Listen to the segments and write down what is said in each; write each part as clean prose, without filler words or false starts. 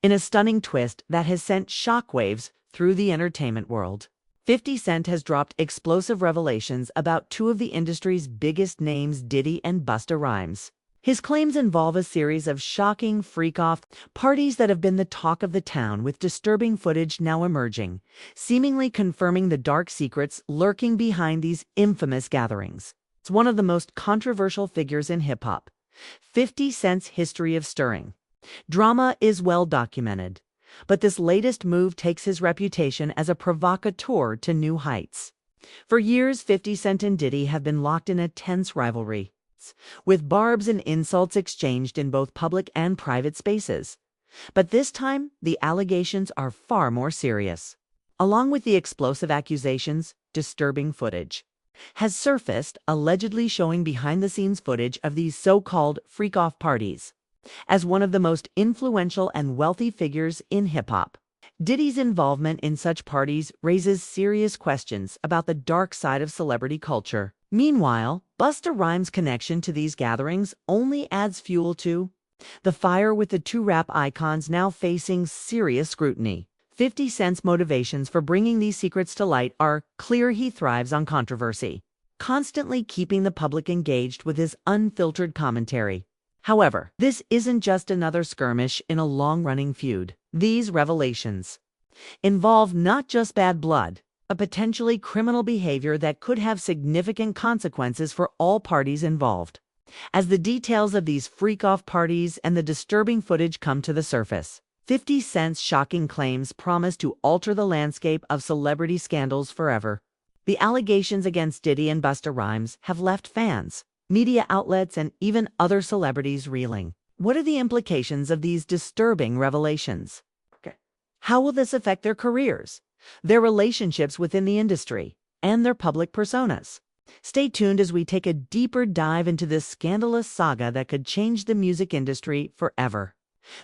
in a stunning twist that has sent shockwaves through the entertainment world. 50 Cent has dropped explosive revelations about two of the industry's biggest names, Diddy and Busta Rhymes. His claims involve a series of shocking freak-off parties that have been the talk of the town, with disturbing footage now emerging, seemingly confirming the dark secrets lurking behind these infamous gatherings. It's one of the most controversial figures in hip-hop. 50 Cent's history of stirring drama is well documented, but this latest move takes his reputation as a provocateur to new heights. For years, 50 Cent and Diddy have been locked in a tense rivalry, with barbs and insults exchanged in both public and private spaces. But this time, the allegations are far more serious. Along with the explosive accusations, disturbing footage has surfaced, allegedly showing behind-the-scenes footage of these so-called freak-off parties. As one of the most influential and wealthy figures in hip-hop, Diddy's involvement in such parties raises serious questions about the dark side of celebrity culture. Meanwhile, Busta Rhymes' connection to these gatherings only adds fuel to the fire, with the two rap icons now facing serious scrutiny. 50 Cent's motivations for bringing these secrets to light are clear. He thrives on controversy, constantly keeping the public engaged with his unfiltered commentary. However, this isn't just another skirmish in a long-running feud. These revelations involve not just bad blood, but potentially criminal behavior that could have significant consequences for all parties involved. As the details of these freak-off parties and the disturbing footage come to the surface, 50 Cent's shocking claims promise to alter the landscape of celebrity scandals forever. The allegations against Diddy and Busta Rhymes have left fans, media outlets, and even other celebrities reeling. What are the implications of these disturbing revelations? How will this affect their careers, their relationships within the industry, and their public personas? Stay tuned as we take a deeper dive into this scandalous saga that could change the music industry forever.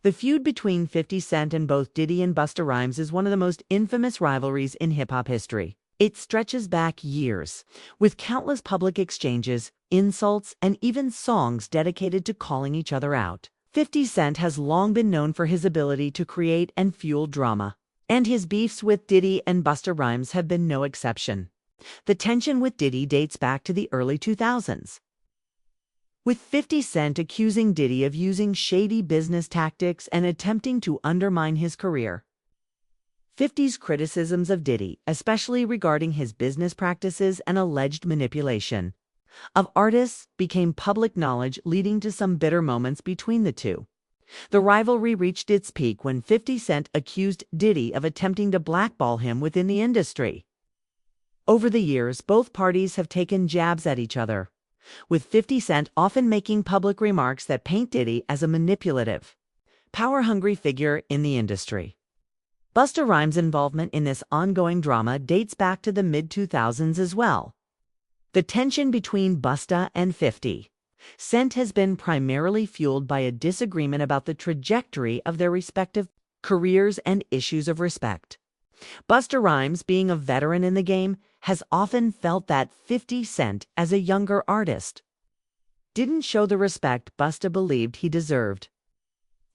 The feud between 50 Cent and both Diddy and Busta Rhymes is one of the most infamous rivalries in hip-hop history. It stretches back years, with countless public exchanges, insults, and even songs dedicated to calling each other out. 50 Cent has long been known for his ability to create and fuel drama, and his beefs with Diddy and Busta Rhymes have been no exception. The tension with Diddy dates back to the early 2000s, with 50 Cent accusing Diddy of using shady business tactics and attempting to undermine his career. 50's criticisms of Diddy, especially regarding his business practices and alleged manipulation of artists, became public knowledge, leading to some bitter moments between the two. The rivalry reached its peak when 50 Cent accused Diddy of attempting to blackball him within the industry. Over the years, both parties have taken jabs at each other, with 50 Cent often making public remarks that paint Diddy as a manipulative, power-hungry figure in the industry. Busta Rhymes' involvement in this ongoing drama dates back to the mid-2000s as well. The tension between Busta and 50 Cent has been primarily fueled by a disagreement about the trajectory of their respective careers and issues of respect. Busta Rhymes, being a veteran in the game, has often felt that 50 Cent, as a younger artist, didn't show the respect Busta believed he deserved.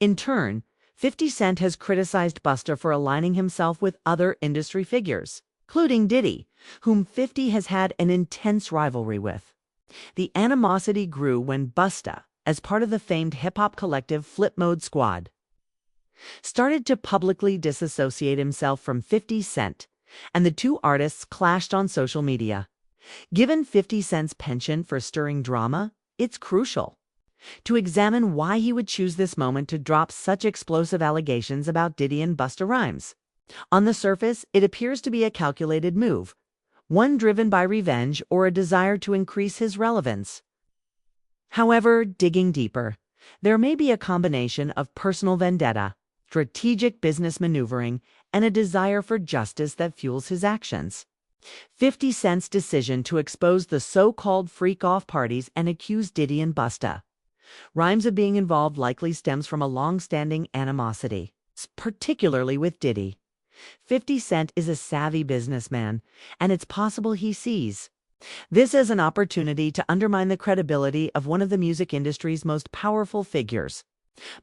In turn, 50 Cent has criticized Busta for aligning himself with other industry figures, including Diddy, whom 50 has had an intense rivalry with. The animosity grew when Busta, as part of the famed hip-hop collective Flip Mode Squad, started to publicly disassociate himself from 50 Cent, and the two artists clashed on social media. Given 50 Cent's penchant for stirring drama, it's crucial to examine why he would choose this moment to drop such explosive allegations about Diddy and Busta Rhymes. On the surface, it appears to be a calculated move, one driven by revenge or a desire to increase his relevance. However, digging deeper, there may be a combination of personal vendetta, strategic business maneuvering, and a desire for justice that fuels his actions. 50 Cent's decision to expose the so-called freak-off parties and accuse Diddy and Busta Rhymes of being involved likely stems from a long-standing animosity, particularly with Diddy. 50 Cent is a savvy businessman, and it's possible he sees this as an opportunity to undermine the credibility of one of the music industry's most powerful figures.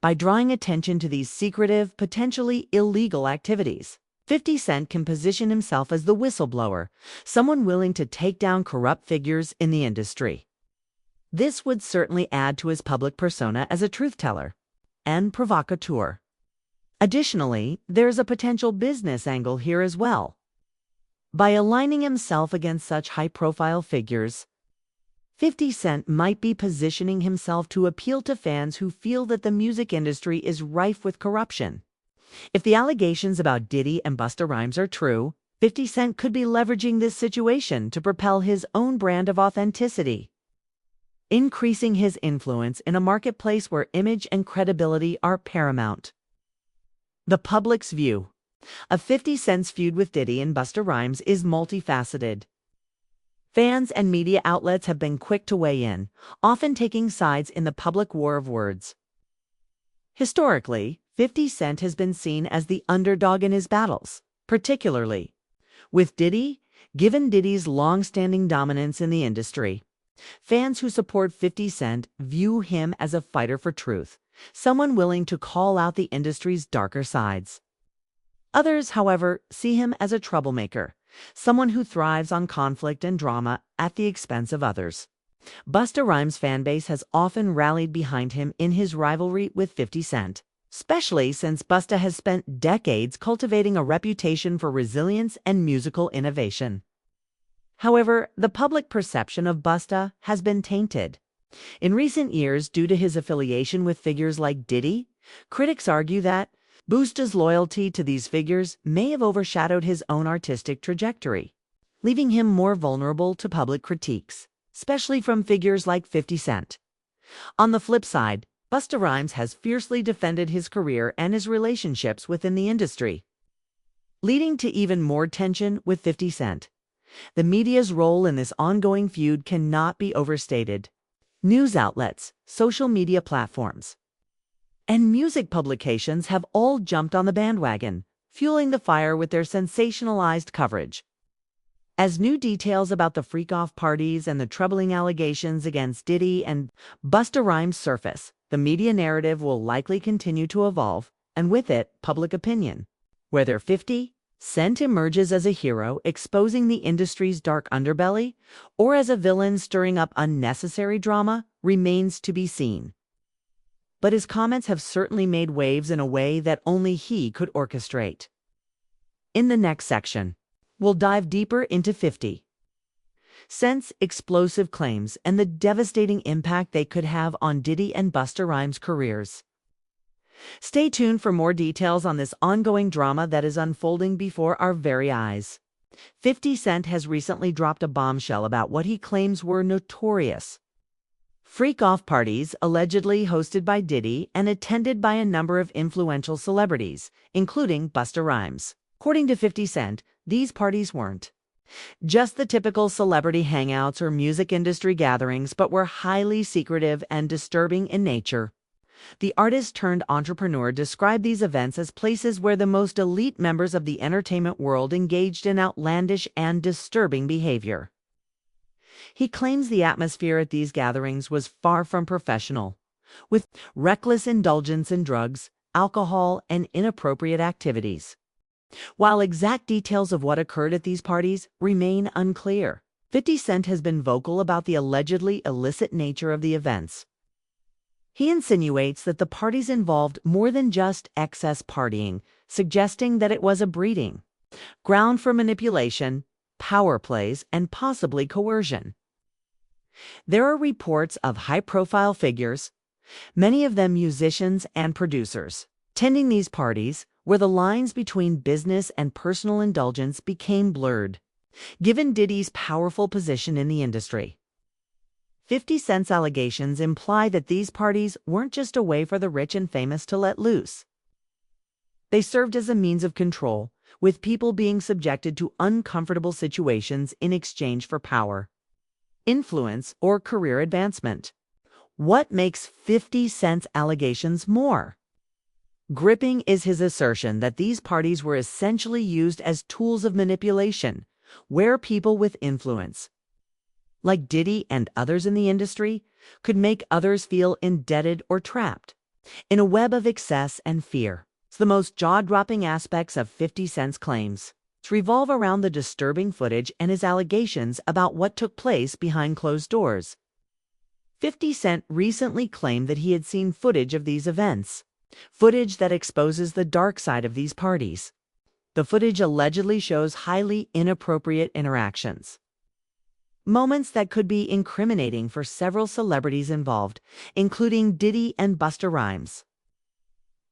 By drawing attention to these secretive, potentially illegal activities, 50 Cent can position himself as the whistleblower, someone willing to take down corrupt figures in the industry. This would certainly add to his public persona as a truth-teller and provocateur. Additionally, there's a potential business angle here as well. By aligning himself against such high-profile figures, 50 Cent might be positioning himself to appeal to fans who feel that the music industry is rife with corruption. If the allegations about Diddy and Busta Rhymes are true, 50 Cent could be leveraging this situation to propel his own brand of authenticity, increasing his influence in a marketplace where image and credibility are paramount. The public's view of 50 Cent's feud with Diddy and Busta Rhymes is multifaceted. Fans and media outlets have been quick to weigh in, often taking sides in the public war of words. Historically, 50 Cent has been seen as the underdog in his battles, particularly with Diddy, given Diddy's long-standing dominance in the industry. Fans who support 50 Cent view him as a fighter for truth, someone willing to call out the industry's darker sides. Others, however, see him as a troublemaker, someone who thrives on conflict and drama at the expense of others. Busta Rhymes' fanbase has often rallied behind him in his rivalry with 50 Cent, especially since Busta has spent decades cultivating a reputation for resilience and musical innovation. However, the public perception of Busta has been tainted. In recent years, due to his affiliation with figures like Diddy, critics argue that Busta's loyalty to these figures may have overshadowed his own artistic trajectory, leaving him more vulnerable to public critiques, especially from figures like 50 Cent. On the flip side, Busta Rhymes has fiercely defended his career and his relationships within the industry, leading to even more tension with 50 Cent. The media's role in this ongoing feud cannot be overstated. News outlets, social media platforms, and music publications have all jumped on the bandwagon, fueling the fire with their sensationalized coverage. As new details about the freak-off parties and the troubling allegations against Diddy and Busta Rhymes surface, the media narrative will likely continue to evolve, and with it, public opinion. Whether 50 Cent emerges as a hero exposing the industry's dark underbelly, or as a villain stirring up unnecessary drama, remains to be seen. But his comments have certainly made waves in a way that only he could orchestrate. In the next section, we'll dive deeper into 50 Cent's explosive claims and the devastating impact they could have on Diddy and Busta Rhymes' careers. Stay tuned for more details on this ongoing drama that is unfolding before our very eyes. 50 Cent has recently dropped a bombshell about what he claims were notorious freak-off parties allegedly hosted by Diddy and attended by a number of influential celebrities, including Busta Rhymes. According to 50 Cent, these parties weren't just the typical celebrity hangouts or music industry gatherings, but were highly secretive and disturbing in nature. The artist-turned-entrepreneur described these events as places where the most elite members of the entertainment world engaged in outlandish and disturbing behavior. He claims the atmosphere at these gatherings was far from professional, with reckless indulgence in drugs, alcohol, and inappropriate activities. While exact details of what occurred at these parties remain unclear, 50 Cent has been vocal about the allegedly illicit nature of the events. He insinuates that the parties involved more than just excess partying, suggesting that it was a breeding ground for manipulation, power plays, and possibly coercion. There are reports of high-profile figures, many of them musicians and producers, attending these parties where the lines between business and personal indulgence became blurred, given Diddy's powerful position in the industry. 50 Cent's allegations imply that these parties weren't just a way for the rich and famous to let loose. They served as a means of control, with people being subjected to uncomfortable situations in exchange for power, influence, or career advancement. What makes 50 Cent's allegations more gripping is his assertion that these parties were essentially used as tools of manipulation, where people with influence, like Diddy and others in the industry, could make others feel indebted or trapped. in a web of excess and fear. The most jaw-dropping aspects of 50 Cent's claims revolve around the disturbing footage and his allegations about what took place behind closed doors. 50 Cent recently claimed that he had seen footage of these events, footage that exposes the dark side of these parties. The footage allegedly shows highly inappropriate interactions, moments that could be incriminating for several celebrities involved, including Diddy and Busta Rhymes.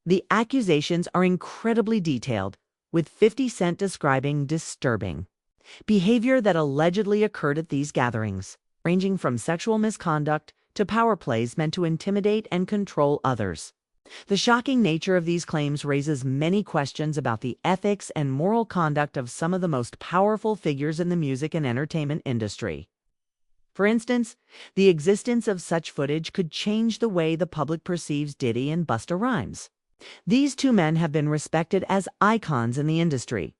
The accusations are incredibly detailed, with 50 Cent describing disturbing behavior that allegedly occurred at these gatherings, ranging from sexual misconduct to power plays meant to intimidate and control others. The shocking nature of these claims raises many questions about the ethics and moral conduct of some of the most powerful figures in the music and entertainment industry. For instance, the existence of such footage could change the way the public perceives Diddy and Busta Rhymes. These two men have been respected as icons in the industry.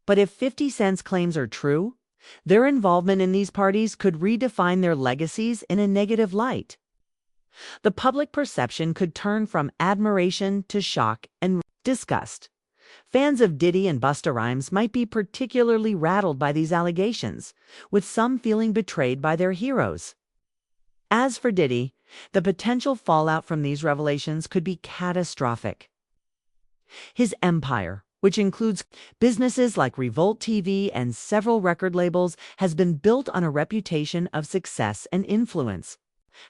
But if 50 Cent's claims are true, their involvement in these parties could redefine their legacies in a negative light. The public perception could turn from admiration to shock and disgust. Fans of Diddy and Busta Rhymes might be particularly rattled by these allegations, with some feeling betrayed by their heroes. As for Diddy, the potential fallout from these revelations could be catastrophic. His empire, which includes businesses like Revolt TV and several record labels, has been built on a reputation of success and influence.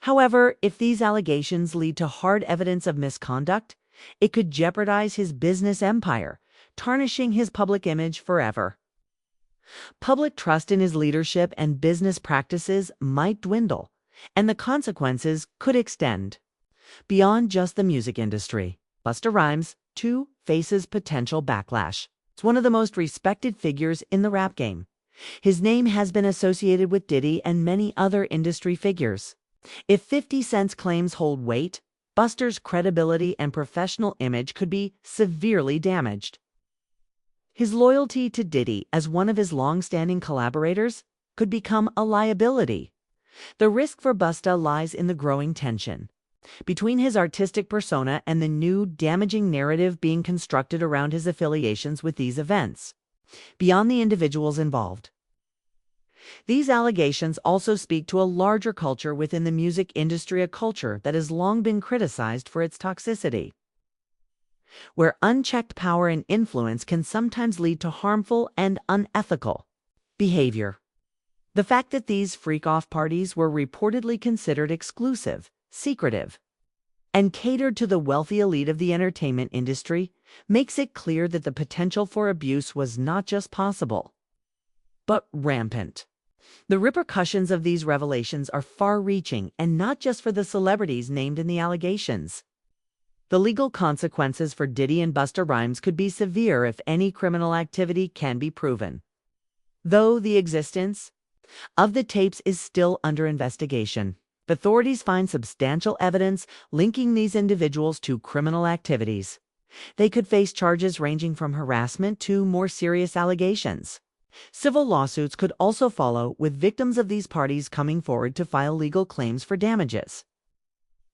However, if these allegations lead to hard evidence of misconduct, it could jeopardize his business empire, tarnishing his public image forever. Public trust in his leadership and business practices might dwindle, and the consequences could extend beyond just the music industry. Busta Rhymes, too, faces potential backlash. It's one of the most respected figures in the rap game. His name has been associated with Diddy and many other industry figures. If 50 Cent's claims hold weight, Busta's credibility and professional image could be severely damaged. His loyalty to Diddy as one of his long-standing collaborators could become a liability. The risk for Busta lies in the growing tension between his artistic persona and the new, damaging narrative being constructed around his affiliations with these events, beyond the individuals involved. These allegations also speak to a larger culture within the music industry, a culture that has long been criticized for its toxicity, where unchecked power and influence can sometimes lead to harmful and unethical behavior. The fact that these freak-off parties were reportedly considered exclusive, secretive, and catered to the wealthy elite of the entertainment industry makes it clear that the potential for abuse was not just possible, but rampant. The repercussions of these revelations are far-reaching, and not just for the celebrities named in the allegations. The legal consequences for Diddy and Busta Rhymes could be severe if any criminal activity can be proven, though the existence of the tapes is still under investigation. If authorities find substantial evidence linking these individuals to criminal activities, they could face charges ranging from harassment to more serious allegations. Civil lawsuits could also follow, with victims of these parties coming forward to file legal claims for damages.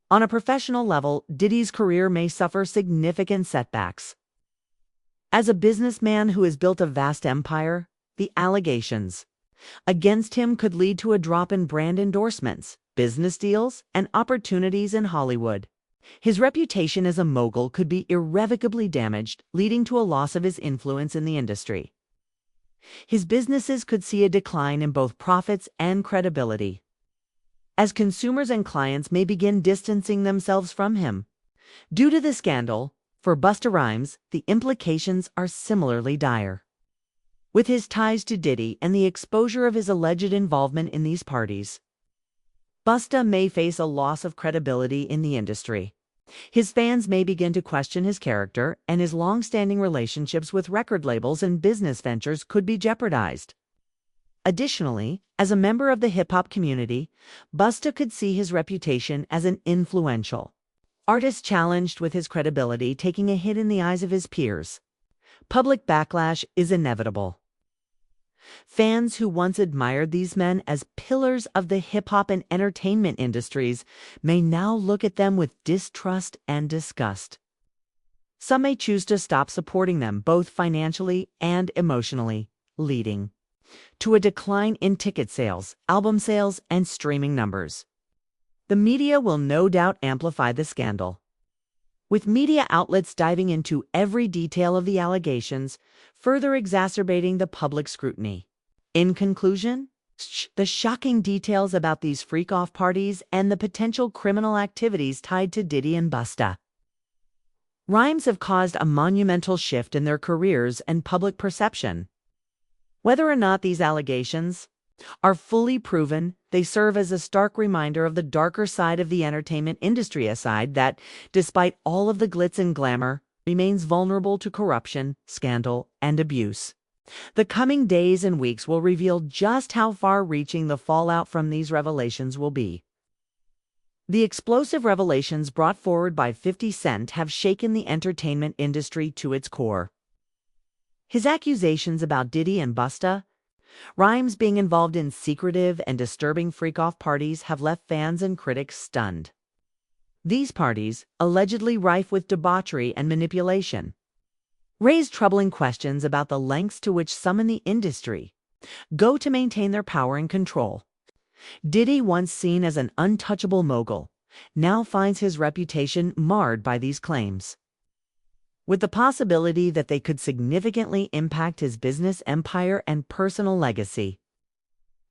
On a professional level, Diddy's career may suffer significant setbacks. As a businessman who has built a vast empire, the allegations against him could lead to a drop in brand endorsements, business deals, and opportunities in Hollywood. His reputation as a mogul could be irrevocably damaged, leading to a loss of his influence in the industry. His businesses could see a decline in both profits and credibility, as consumers and clients may begin distancing themselves from him. Due to the scandal, for Busta Rhymes, the implications are similarly dire. With his ties to Diddy and the exposure of his alleged involvement in these parties, Busta may face a loss of credibility in the industry. His fans may begin to question his character, and his long-standing relationships with record labels and business ventures could be jeopardized. Additionally, as a member of the hip-hop community, Busta could see his reputation as an influential artist challenged, with his credibility taking a hit in the eyes of his peers. Public backlash is inevitable. Fans who once admired these men as pillars of the hip-hop and entertainment industries may now look at them with distrust and disgust. Some may choose to stop supporting them both financially and emotionally, leading to a decline in ticket sales, album sales, and streaming numbers. The media will no doubt amplify the scandal, with media outlets diving into every detail of the allegations, further exacerbating the public scrutiny. In conclusion, the shocking details about these freak-off parties and the potential criminal activities tied to Diddy and Busta Rhymes have caused a monumental shift in their careers and public perception. Whether or not these allegations are fully proven, they serve as a stark reminder of the darker side of the entertainment industry, a side that, despite all of the glitz and glamour, remains vulnerable to corruption, scandal, and abuse. The coming days and weeks will reveal just how far-reaching the fallout from these revelations will be. The explosive revelations brought forward by 50 Cent have shaken the entertainment industry to its core. His accusations about Diddy and Busta Rhymes being involved in secretive and disturbing freak-off parties have left fans and critics stunned. These parties, allegedly rife with debauchery and manipulation, raise troubling questions about the lengths to which some in the industry go to maintain their power and control. Diddy, once seen as an untouchable mogul, now finds his reputation marred by these claims, with the possibility that they could significantly impact his business empire and personal legacy.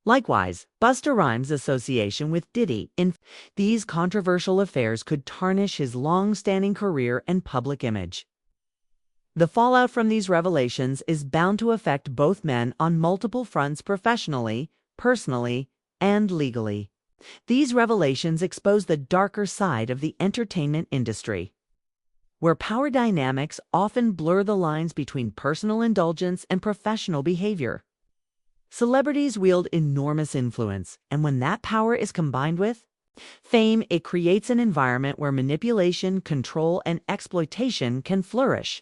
Likewise, Busta Rhymes' association with Diddy in these controversial affairs could tarnish his long-standing career and public image. The fallout from these revelations is bound to affect both men on multiple fronts professionally, personally, and legally. These revelations expose the darker side of the entertainment industry, where power dynamics often blur the lines between personal indulgence and professional behavior. Celebrities wield enormous influence, and when that power is combined with fame, it creates an environment where manipulation, control, and exploitation can flourish.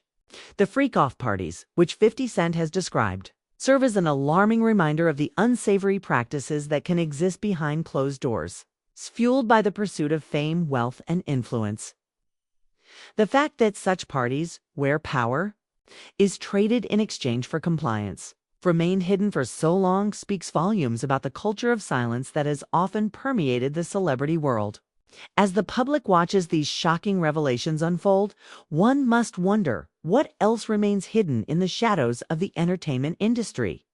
The freak-off parties, which 50 Cent has described, serve as an alarming reminder of the unsavory practices that can exist behind closed doors, fueled by the pursuit of fame, wealth, and influence. The fact that such parties, where power is traded in exchange for compliance, remained hidden for so long speaks volumes about the culture of silence that has often permeated the celebrity world. As the public watches these shocking revelations unfold, one must wonder what else remains hidden in the shadows of the entertainment industry.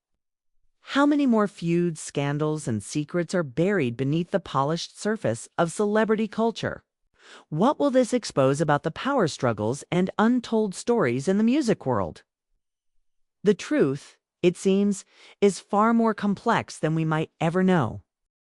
How many more feuds, scandals, and secrets are buried beneath the polished surface of celebrity culture? What will this expose about the power struggles and untold stories in the music world? The truth, it seems, is far more complex than we might ever know.